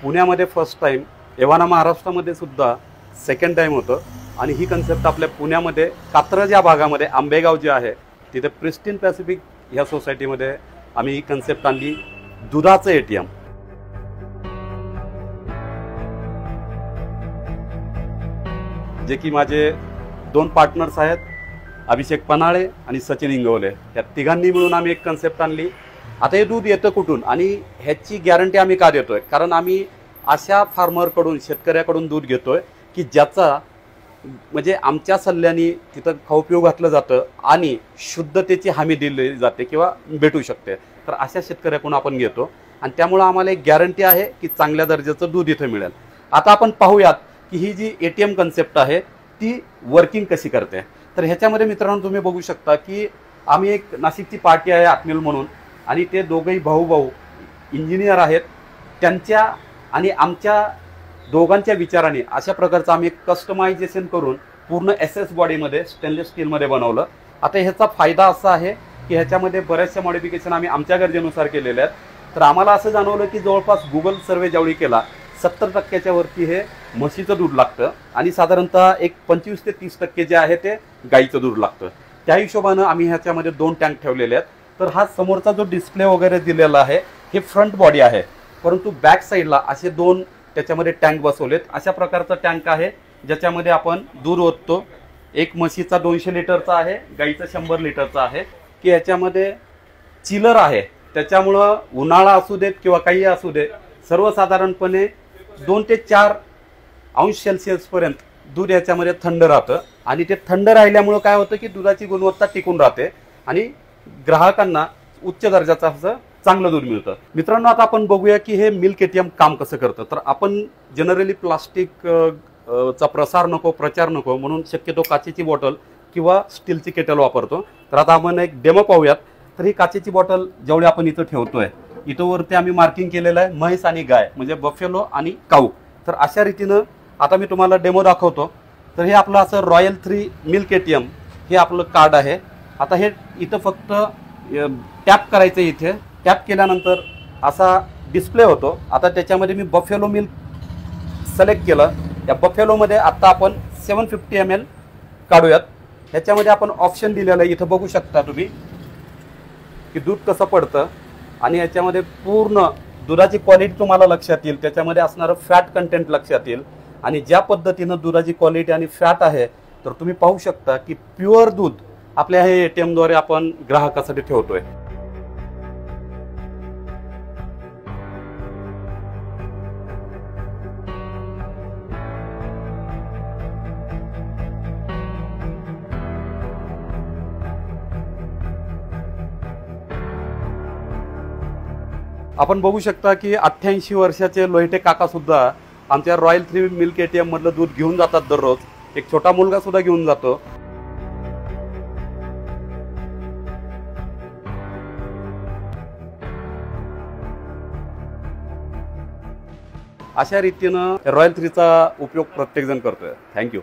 पुण्यामध्ये first time, एव्हाना महाराष्ट्रामध्ये सुद्धा सेकंड टाइम होतं आणि ही कन्सेप्ट आपल्या पुण्यामध्ये कात्रज या भागामध्ये आंबेगाव जे आहे तिथे प्रिस्टीन पॅसिफिक ह्या सोसायटीमध्ये आम्ही ही कन्सेप्ट आणली, दुधाचं एटीएम. जे की माझे 2 पार्टनर्स आहेत, अभिषेक पन्हाळे आणि सचिन इंगवले. या तिघांनी मिळून आम्ही एक कन्सेप्ट आणली. आता हे दूध येतं कुठून आणि ह्याची गॅरंटी आम्ही का देतोय? कारण आम्ही अशा फार्मरकडून, शेतकऱ्याकडून दूध घेतोय की ज्याचा म्हणजे आमच्या सल्ल्याने तिथं खाऊ-पिऊ घातलं जातं आणि शुद्धतेची हमी दिली जाते किंवा भेटू शकते. तर अशा शेतकऱ्याकडून आपण घेतो आणि त्यामुळं आम्हाला एक गॅरंटी आहे की चांगल्या दर्जाचं दूध इथं मिळेल. आता आपण पाहूयात की ही जी एटीएम कन्सेप्ट आहे ती वर्किंग कशी करते. तर ह्याच्यामध्ये मित्रांनो तुम्ही बघू शकता की आम्ही एक नाशिकची पार्टी आहे आत्मील म्हणून, आणि ते दोघंही भाऊ इंजिनियर आहेत. त्यांच्या आणि आमच्या दोघांच्या विचाराने अशा प्रकारचं आम्ही एक कस्टमायझेशन करून पूर्ण SS बॉडीमध्ये स्टेनलेस स्टीलमध्ये बनवलं. आता ह्याचा फायदा असा आहे की ह्याच्यामध्ये बऱ्याचशा मॉडिफिकेशन आम्ही आमच्या गरजेनुसार केलेल्या आहेत. तर आम्हाला असं जाणवलं की जवळपास गुगल सर्वे ज्यावेळी केला 70% वरती हे म्हशीचं दूध लागतं आणि साधारणतः एक 25 ते 30% जे आहे ते गाईचं दूध लागतं. त्या हिशोबानं आम्ही ह्याच्यामध्ये 2 टँक ठेवलेले आहेत. तर हा समोरचा जो डिस्प्ले वगैरे दिलेला आहे हे फ्रंट बॉडी आहे, परंतु बॅक साईडला असे 2 त्याच्यामध्ये टँक बसवलेत. अशा प्रकारचा टँक आहे ज्याच्यामध्ये आपण दूध ओततो. एक म्हशीचा 200 लिटरचा आहे, गाईचा 100 लिटरचा आहे. की ह्याच्यामध्ये चिलर आहे, त्याच्यामुळं उन्हाळा असू देत किंवा काही असू दे, सर्वसाधारणपणे 2 ते 4 अंश सेल्सिअसपर्यंत दूध याच्यामध्ये थंड राहतं. आणि ते थंड राहिल्यामुळं काय होतं की दुधाची गुणवत्ता टिकून राहते आणि ग्राहकांना उच्च दर्जाचं असं चांगलं दूध मिळतं. मित्रांनो, आता आपण बघूया की हे मिल्क एटीएम काम कसं करतं. तर आपण जनरली प्लास्टिक चा प्रसार नको, प्रचार नको म्हणून शक्यतो काचेची बॉटल किंवा स्टीलची केटल वापरतो. तर आता आपण एक डेमो पाहूयात. तर ही काचेची बॉटल जेवढी आपण इथं ठेवतोय, इथं वरती आम्ही मार्किंग केलेलं आहे म्हैस आणि गाय, म्हणजे बफेलो आणि काऊ. तर अशा रीतीनं आता मी तुम्हाला डेमो दाखवतो. तर हे आपलं असं रॉयल 3 मिल्क एटीएम हे आपलं कार्ड आहे. आता हे इथं फक्त टॅप करायचं. इथे टॅप केल्यानंतर असा डिस्प्ले होतो. आता त्याच्यामध्ये मी बफेलो मिल्क सिलेक्ट केलं. या बफेलोमध्ये आता आपण 750 ml काढूयात. ह्याच्यामध्ये आपण ऑप्शन दिलेलं आहे, इथं बघू शकता तुम्ही की दूध कसं पडतं आणि याच्यामध्ये पूर्ण दुधाची क्वालिटी तुम्हाला लक्षात येईल, त्याच्यामध्ये असणारं फॅट कंटेंट लक्षात येईल आणि ज्या पद्धतीनं दुधाची क्वालिटी आणि फॅट आहे तर तुम्ही पाहू शकता की प्युअर दूध आपल्या हे एटीएमद्वारे आपण ग्राहकासाठी ठेवतोय. आपण बघू शकता की 88 वर्षाचे लोहिटे काका सुद्धा आमच्या रॉयल 3 मिल्क एटीएम मधलं दूध घेऊन जातात दररोज. एक छोटा मुलगा सुद्धा घेऊन जातो. अशा रीतीनं रॉयल 3चा उपयोग प्रत्येक जण करतोय. थँक्यू.